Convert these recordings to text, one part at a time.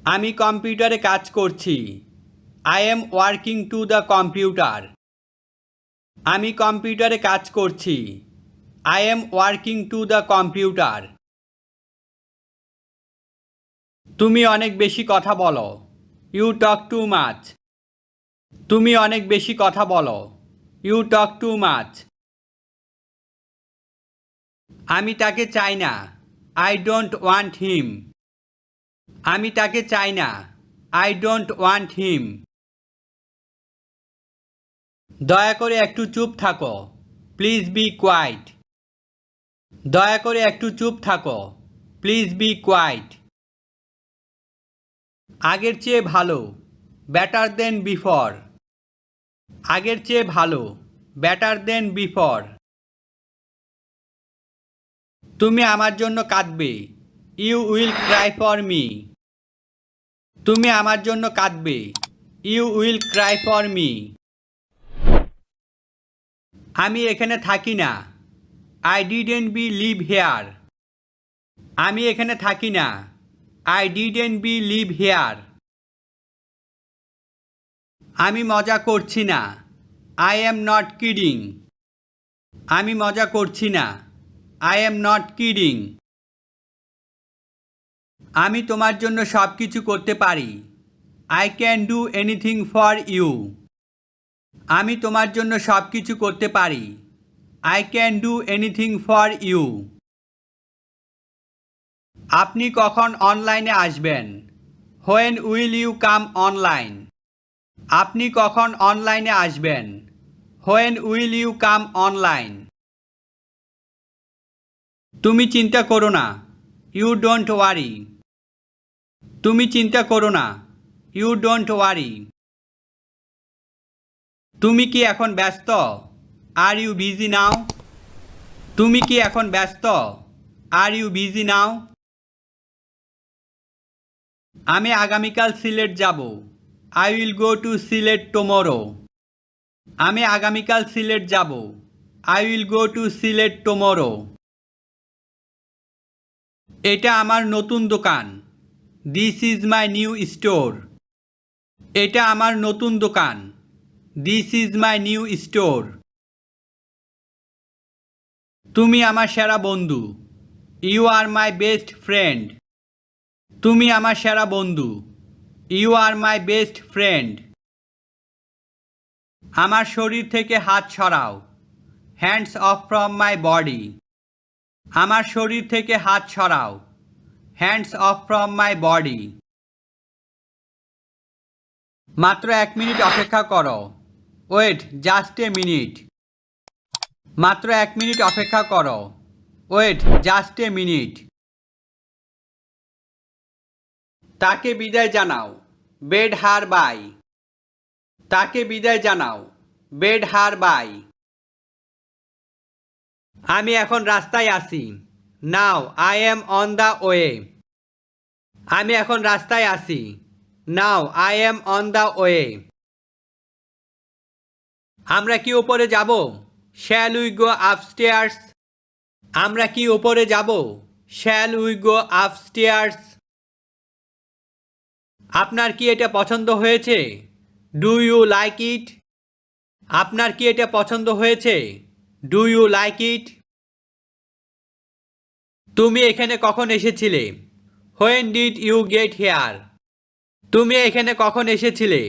আমি কম্পিউটারে কাজ করছি। I am working to the computer. আমি কম্পিউটারে কাজ করছি। I am working to the computer. তুমি অনেক বেশি কথা বলো। You talk too much. তুমি অনেক বেশি কথা বলো। You talk too much. আমি তাকে চাই না। I don't want him. আমি তাকে চাই না। I don't want him. দয়া করে একটু চুপ থাকো। Please be quiet. দয়া করে একটু চুপ থাকো। Please be quite. আগের চেয়ে ভালো। Better than before. আগের চেয়ে ভালো। Better than before. তুমি আমার জন্য কাঁদবে। You will cry for me. তুমি আমার জন্য কাঁদবে। You will cry for me. আমি এখানে থাকি না। I didn't be live here. আমি এখানে থাকি না। I didn't be live here. আমি মজা করছি না। I am not kidding. আমি মজা করছি না। I am not kidding. আমি তোমার জন্য সব কিছু করতে পারি। I can do anything for you. আমি তোমার জন্য সব কিছু করতে পারি। I can do anything for you. আপনি কখন অনলাইনে আসবেন? When will you come online? আপনি কখন অনলাইনে আসবেন? When will you come online? তুমি চিন্তা করো না। You don't worry. তুমি চিন্তা করো না। You don't worry. তুমি কি এখন ব্যস্ত? Are you busy now? তুমি কি এখন ব্যস্ত? Are you busy now? আমি আগামীকাল সিলেট যাব। I will go to Sylhet tomorrow. আমি আগামীকাল সিলেট যাব। I will go to Sylhet tomorrow. এটা আমার নতুন দোকান। This is my new store. এটা আমার নতুন দোকান। This is my new store. তুমি আমার সেরা বন্ধু। You are my best friend. তুমি আমার সেরা বন্ধু। You are my best friend. আমার শরীর থেকে হাত সরাও। Hands off from my body. আমার শরীর থেকে হাত সরাও। Hands off from my body. মাত্র 1 মিনিট অপেক্ষা করো। Wait just a minute. মাত্র 1 মিনিট অপেক্ষা করো। Wait just a minute. তাকে বিদায় জানাও। Bid her bye. তাকে বিদায় জানাও। Bid her bye. আমি এখন রাস্তায় আছি। Now I am on the way. আমি এখন রাস্তায় আছি। Now I am on the way. আমরা কি উপরে যাব? Shall we go upstairs? আমরা কি উপরে যাব? Shall we go upstairs? আপনার কি এটা পছন্দ হয়েছে? Do you like it? আপনার কি এটা পছন্দ হয়েছে? Do you like it? তুমি এখানে কখন এসেছিলে? When did you get here? তুমি এখানে কখন এসেছিলে?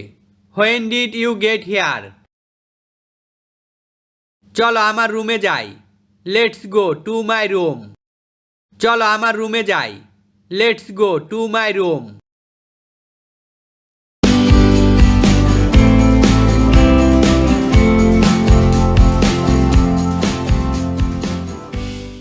When did you get here? চলো আমার রুমে যাই। Let's go to my room. চলো আমার রুমে যাই। Let's go to my room.